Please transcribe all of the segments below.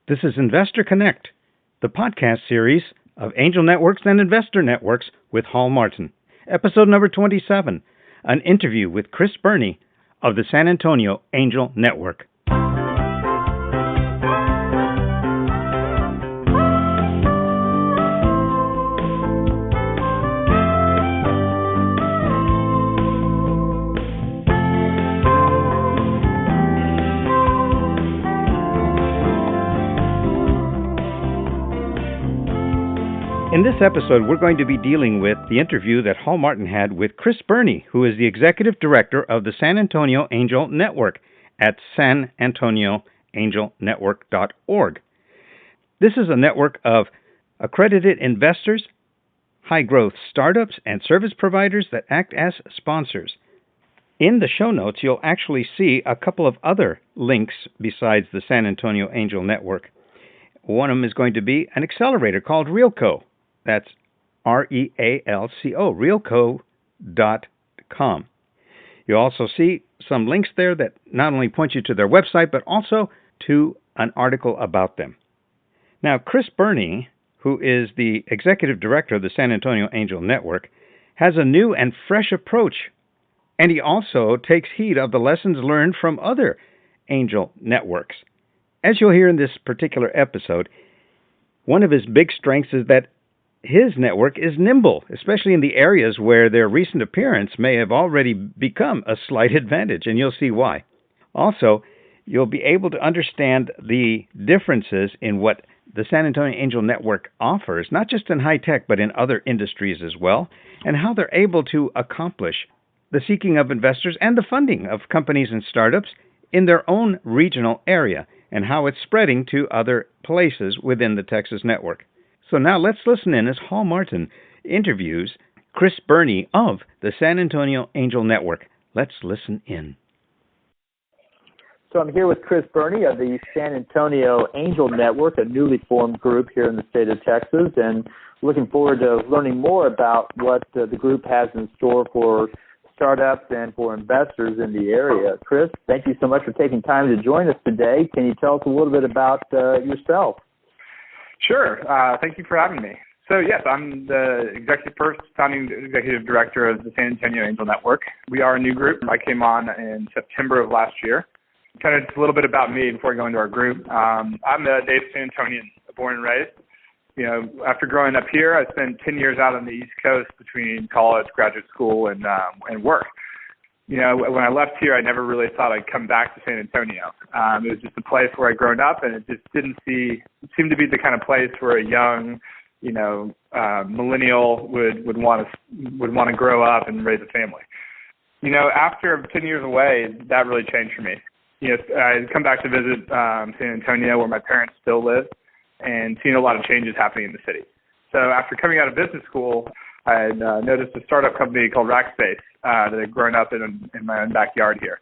This is Investor Connect, the podcast series of Angel Networks and Investor Networks with Hall Martin. Episode number 27, an interview with Chris Burney of the San Antonio Angel Network. In this episode, we're going to be dealing with the interview that Hall Martin had with Chris Burney, who is the Executive Director of the San Antonio Angel Network at sanantonioangelnetwork.org. This is a network of accredited investors, high-growth startups, and service providers that act as sponsors. In the show notes, you'll actually see a couple of other links besides the San Antonio Angel Network. One of them is going to be an accelerator called RealCo. That's REALCO, realco.com. You'll also see some links there that not only point you to their website, but also to an article about them. Now, Chris Burney, who is the Executive Director of the San Antonio Angel Network, has a new and fresh approach, and he also takes heed of the lessons learned from other angel networks. As you'll hear in this particular episode, one of his big strengths is that his network is nimble, especially in the areas where their recent appearance may have already become a slight advantage, and you'll see why. Also, you'll be able to understand the differences in what the San Antonio Angel Network offers, not just in high tech, but in other industries as well, and how they're able to accomplish the seeking of investors and the funding of companies and startups in their own regional area, and how it's spreading to other places within the Texas network. So now let's listen in as Hall Martin interviews Chris Burney of the San Antonio Angel Network. Let's listen in. So I'm here with Chris Burney of the San Antonio Angel Network, a newly formed group here in the state of Texas, and looking forward to learning more about what the group has in store for startups and for investors in the area. Chris, thank you so much for taking time to join us today. Can you tell us a little bit about yourself? Sure. Thank you for having me. So, yes, I'm the founding executive director of the San Antonio Angel Network. We are a new group. I came on in September of last year. Kind of just a little bit about me before I go into our group. I'm a native San Antonian, born and raised. You know, after growing up here, I spent 10 years out on the East Coast between college, graduate school, and work. You know, when I left here, I never really thought I'd come back to San Antonio. It was just a place where I'd grown up, and it just seemed to be the kind of place where a young, millennial would want to grow up and raise a family. You know, after 10 years away, that really changed for me. You know, I'd come back to visit San Antonio, where my parents still live, and seen a lot of changes happening in the city. So after coming out of business school, I had noticed a startup company called Rackspace that had grown up in my own backyard here.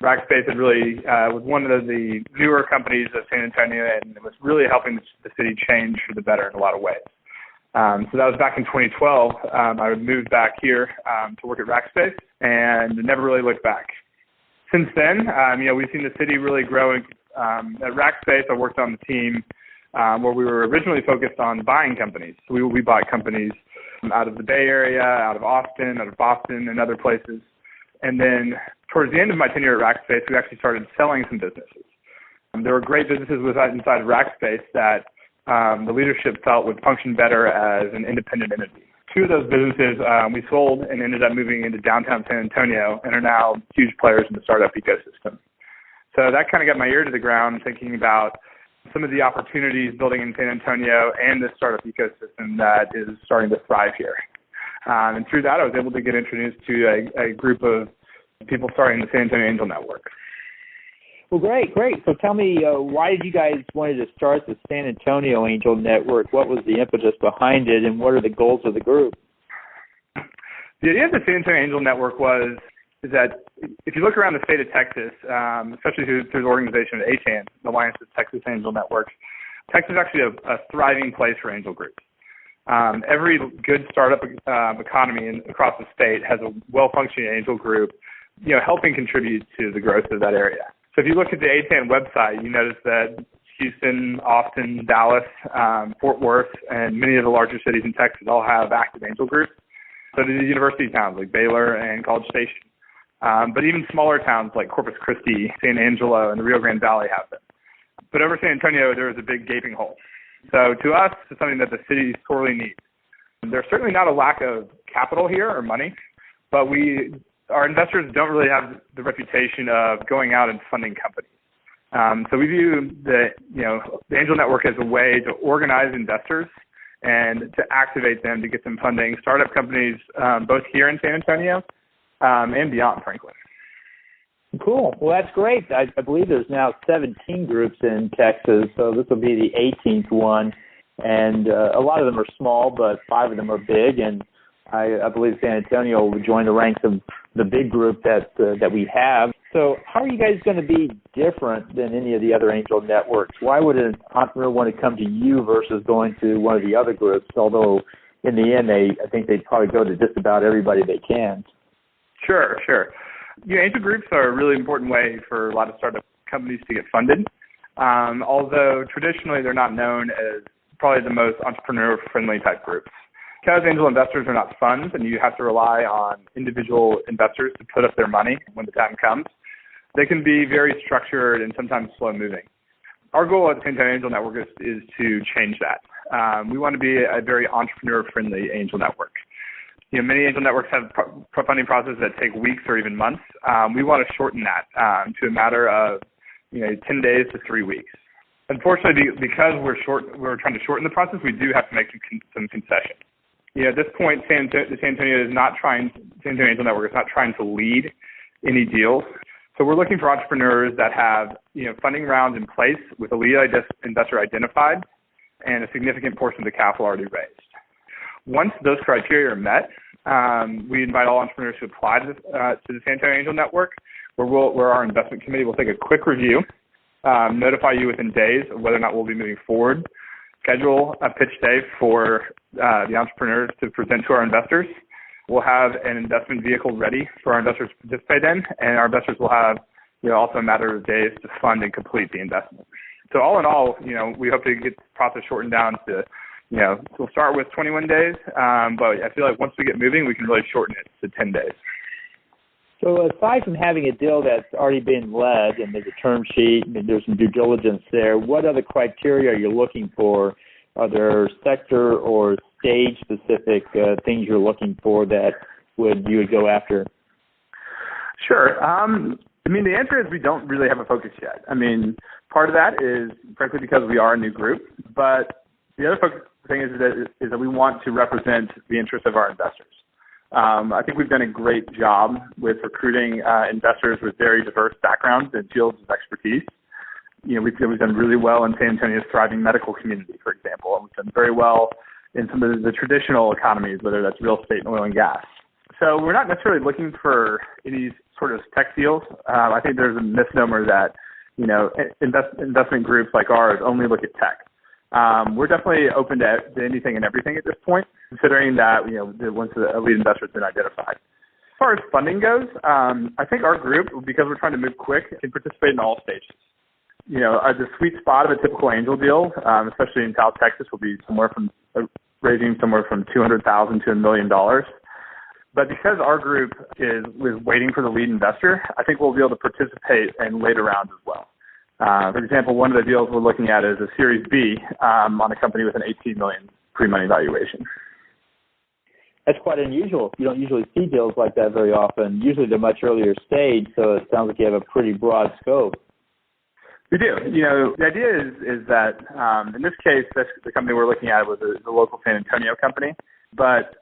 Rackspace had really was one of the newer companies of San Antonio, and it was really helping the city change for the better in a lot of ways. So that was back in 2012. I moved back here to work at Rackspace and never really looked back. Since then, we've seen the city really grow. At Rackspace, I worked on the team where we were originally focused on buying companies. So we bought companies out of the Bay Area, out of Austin, out of Boston, and other places. And then towards the end of my tenure at Rackspace, we actually started selling some businesses. There were great businesses inside of Rackspace that the leadership felt would function better as an independent entity. Two of those businesses we sold and ended up moving into downtown San Antonio and are now huge players in the startup ecosystem. So that kind of got my ear to the ground thinking about some of the opportunities building in San Antonio and the startup ecosystem that is starting to thrive here. And through that, I was able to get introduced to a group of people starting the San Antonio Angel Network. Well, great. So tell me, why did you guys wanted to start the San Antonio Angel Network? What was the impetus behind it, and what are the goals of the group? The idea of the San Antonio Angel Network is that if you look around the state of Texas, especially through the organization of ATAN, the Alliance of Texas Angel Networks, Texas is actually a thriving place for angel groups. Every good startup economy across the state has a well-functioning angel group, helping contribute to the growth of that area. So if you look at the ATAN website, you notice that Houston, Austin, Dallas, Fort Worth, and many of the larger cities in Texas all have active angel groups. So do the university towns like Baylor and College Station. But even smaller towns like Corpus Christi, San Angelo, and the Rio Grande Valley have them. But over San Antonio, there is a big gaping hole. So to us, it's something that the city sorely needs. There's certainly not a lack of capital here or money, but our investors don't really have the reputation of going out and funding companies. So we view the Angel Network as a way to organize investors and to activate them to get them funding startup companies both here in San Antonio and beyond, frankly. Cool. Well, that's great. I believe there's now 17 groups in Texas, so this will be the 18th one. And a lot of them are small, but 5 of them are big. And I believe San Antonio will join the ranks of the big group that we have. So how are you guys going to be different than any of the other angel networks? Why would an entrepreneur want to come to you versus going to one of the other groups? Although in the end, I think they'd probably go to just about everybody they can. Sure. Angel groups are a really important way for a lot of startup companies to get funded. Although traditionally they're not known as probably the most entrepreneur-friendly type groups. Because angel investors are not funds and you have to rely on individual investors to put up their money when the time comes, they can be very structured and sometimes slow-moving. Our goal at the San Antonio Angel Network is to change that. We want to be a very entrepreneur-friendly angel network. Many angel networks have funding processes that take weeks or even months. We want to shorten that to a matter of 10 days to 3 weeks. Unfortunately, because we're trying to shorten the process, we do have to make some concessions. At this point, San Antonio Angel Network is not trying to lead any deals. So we're looking for entrepreneurs that have funding rounds in place with a lead investor identified and a significant portion of the capital already raised. Once those criteria are met, we invite all entrepreneurs to apply to the San Antonio Angel Network, where our investment committee will take a quick review, notify you within days of whether or not we'll be moving forward, schedule a pitch day for the entrepreneurs to present to our investors. We'll have an investment vehicle ready for our investors to participate in, and our investors will have also a matter of days to fund and complete the investment. So all in all, we hope to get the process shortened down to we'll start with 21 days, but I feel like once we get moving, we can really shorten it to 10 days. So aside from having a deal that's already been led and there's a term sheet and there's some due diligence there, what other criteria are you looking for? Are there sector or stage-specific things you're looking for that you would go after? Sure. The answer is we don't really have a focus yet. Part of that is, frankly, because we are a new group, but the other thing is that we want to represent the interests of our investors. I think we've done a great job with recruiting investors with very diverse backgrounds and fields of expertise. We've done really well in San Antonio's thriving medical community, for example, and we've done very well in some of the traditional economies, whether that's real estate and oil and gas. So we're not necessarily looking for any sort of tech deals. I think there's a misnomer that investment groups like ours only look at tech. We're definitely open to anything and everything at this point, considering that once a lead investor has been identified. As far as funding goes, I think our group, because we're trying to move quick, can participate in all stages. The sweet spot of a typical angel deal, especially in South Texas, will be raising somewhere from $200,000 to $1 million. But because our group was waiting for the lead investor, I think we'll be able to participate in later rounds as well. For example, one of the deals we're looking at is a Series B on a company with an $18 million pre-money valuation. That's quite unusual. You don't usually see deals like that very often. Usually they're much earlier stage, so it sounds like you have a pretty broad scope. We do. The idea is that in this case, the company we're looking at was a local San Antonio company. But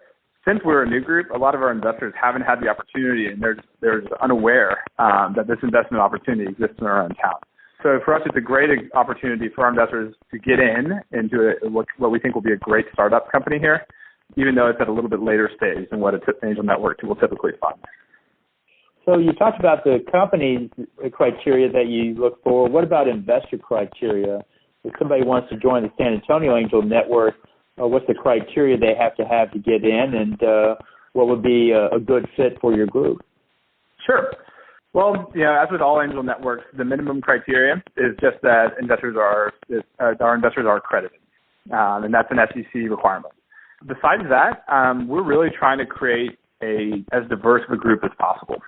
since we're a new group, a lot of our investors haven't had the opportunity, and they're unaware that this investment opportunity exists in our own town. So for us, it's a great opportunity for our investors to get into what we think will be a great startup company here, even though it's at a little bit later stage than what an angel network will typically fund. So you talked about the company criteria that you look for. What about investor criteria? If somebody wants to join the San Antonio Angel Network, what's the criteria they have to get in, and what would be a good fit for your group? Sure. Well, as with all angel networks, the minimum criteria is just that our investors are accredited, and that's an SEC requirement. Besides that, we're really trying to create as diverse of a group as possible.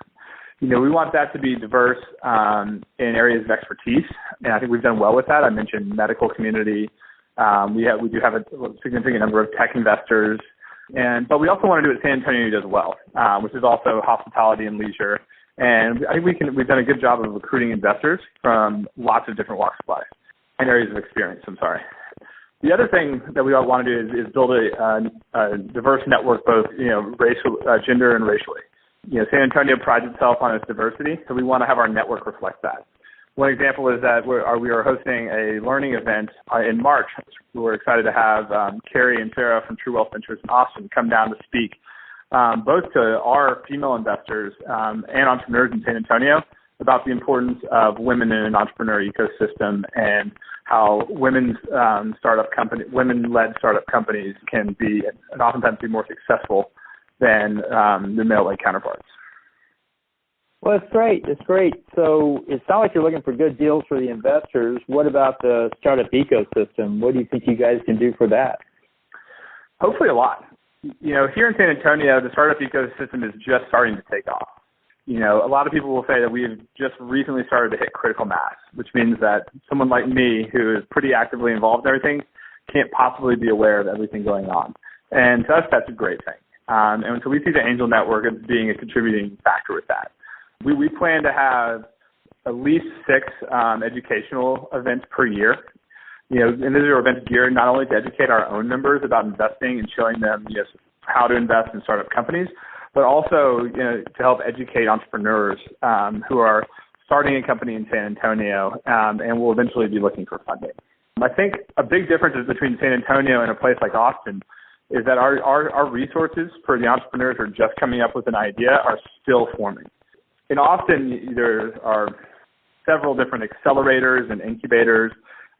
We want that to be diverse in areas of expertise, and I think we've done well with that. I mentioned medical community. We do have a significant number of tech investors, but we also want to do what San Antonio does well, which is also hospitality and leisure. And I think we've done a good job of recruiting investors from lots of different walks of life and areas of experience. The other thing that we all want to do is build a diverse network, both racial, gender, and racially. San Antonio prides itself on its diversity, so we want to have our network reflect that. One example is that we are hosting a learning event in March. We're excited to have Carrie and Sarah from True Wealth Ventures in Austin come down to speak both to our female investors and entrepreneurs in San Antonio about the importance of women in an entrepreneur ecosystem and how women-led startup companies can be and oftentimes be more successful than the male-led counterparts. Well, that's great. That's great. So it sounds like you're looking for good deals for the investors. What about the startup ecosystem? What do you think you guys can do for that? Hopefully a lot. Here in San Antonio, the startup ecosystem is just starting to take off. A lot of people will say that we've just recently started to hit critical mass, which means that someone like me, who is pretty actively involved in everything, can't possibly be aware of everything going on. And to us, that's a great thing. And so we see the Angel Network as being a contributing factor with that. We plan to have at least 6 educational events per year. And these are events geared not only to educate our own members about investing and showing them how to invest in startup companies, but also to help educate entrepreneurs who are starting a company in San Antonio and will eventually be looking for funding. I think a big difference between San Antonio and a place like Austin is that our resources for the entrepreneurs who are just coming up with an idea are still forming. In Austin, there are several different accelerators and incubators,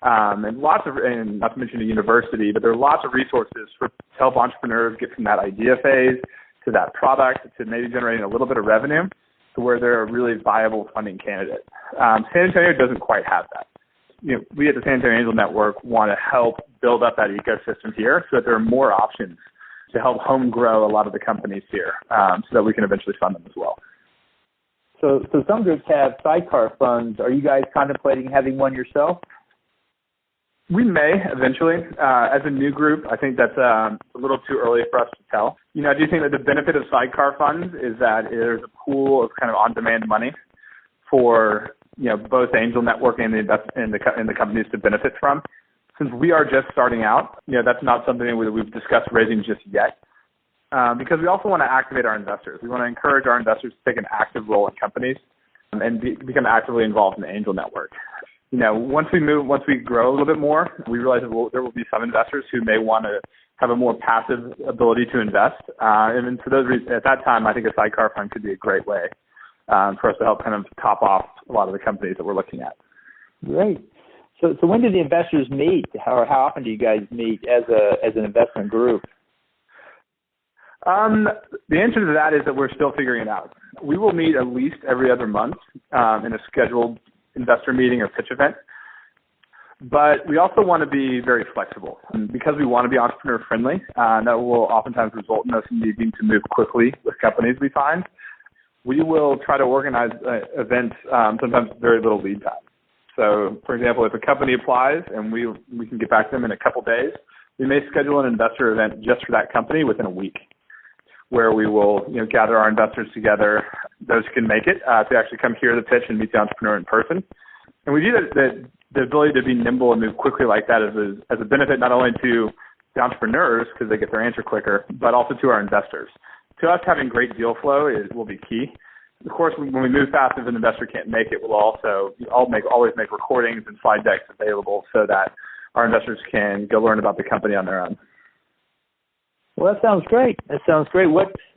and not to mention a university, but there are lots of resources to help entrepreneurs get from that idea phase to that product to maybe generating a little bit of revenue to where they're a really viable funding candidate. San Antonio doesn't quite have that. We at the San Antonio Angel Network want to help build up that ecosystem here so that there are more options to help home grow a lot of the companies here so that we can eventually fund them as well. So some groups have sidecar funds. Are you guys contemplating having one yourself? We may eventually. As a new group, I think that's a little too early for us to tell. I do think that the benefit of sidecar funds is that there's a pool of kind of on-demand money for both the Angel Network and the companies to benefit from. Since we are just starting out, that's not something that we've discussed raising just yet. Because we also want to activate our investors. We want to encourage our investors to take an active role in companies and become actively involved in the Angel Network. Once we grow a little bit more, we realize that there will be some investors who may want to have a more passive ability to invest. And for those reasons, at that time, I think a sidecar fund could be a great way for us to help kind of top off a lot of the companies that we're looking at. Great. So when do the investors meet? How often do you guys meet as an investment group? The answer to that is that we're still figuring it out. We will meet at least every other month in a scheduled investor meeting or pitch event. But we also want to be very flexible. And because we want to be entrepreneur friendly, that will oftentimes result in us needing to move quickly with companies we find. We will try to organize events sometimes very little lead time. So, for example, if a company applies and we can get back to them in a couple days, we may schedule an investor event just for that company within a week, where we will gather our investors together, those who can make it, to actually come hear the pitch and meet the entrepreneur in person. And we do that. The ability to be nimble and move quickly like that is as a benefit not only to the entrepreneurs because they get their answer quicker, but also to our investors. To us, having great deal flow will be key. Of course, when we move fast, if an investor can't make it, we'll also always make recordings and slide decks available so that our investors can go learn about the company on their own. Well, that sounds great.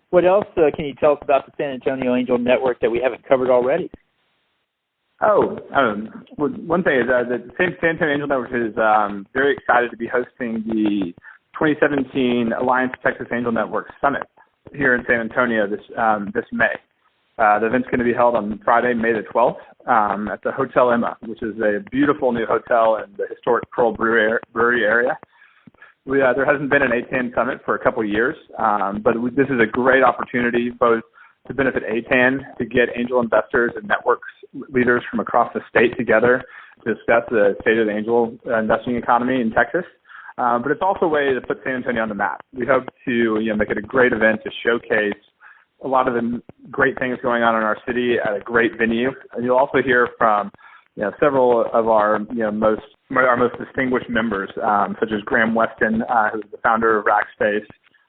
What else can you tell us about the San Antonio Angel Network that we haven't covered already? One thing is the San Antonio Angel Network is very excited to be hosting the 2017 Alliance Texas Angel Network Summit here in San Antonio this May. The event's going to be held on Friday, May the 12th, at the Hotel Emma, which is a beautiful new hotel in the historic Pearl Brewery area. There hasn't been an ATAN summit for a couple of years, but this is a great opportunity both to benefit ATAN, to get angel investors and networks leaders from across the state together to discuss the state of the angel investing economy in Texas. But it's also a way to put San Antonio on the map. We hope to make it a great event to showcase a lot of the great things going on in our city at a great venue. And you'll also hear from several of our most distinguished members, such as Graham Weston, who's the founder of Rackspace,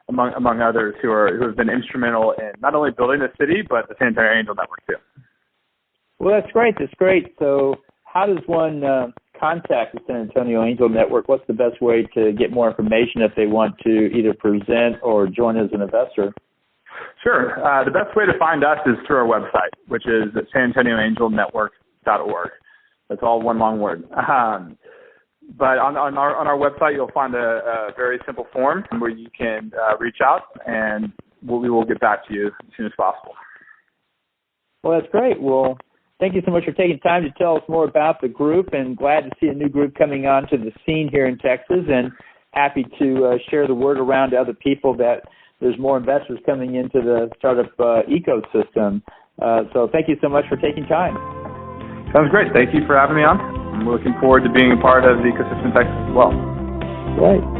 among others who have been instrumental in not only building the city but the San Antonio Angel Network too. Well, that's great. That's great. So, how does one contact the San Antonio Angel Network? What's the best way to get more information if they want to either present or join as an investor? Sure. The best way to find us is through our website, which is at sanantonioangelnetwork.org. That's all one long word. But on our website, you'll find a very simple form where you can reach out, and we will get back to you as soon as possible. Well, that's great. Well, thank you so much for taking time to tell us more about the group, and glad to see a new group coming onto the scene here in Texas, and happy to share the word around to other people that there's more investors coming into the startup ecosystem. So thank you so much for taking time. Sounds great. Thank you for having me on. I'm looking forward to being a part of the ecosystem in Texas as well. Right.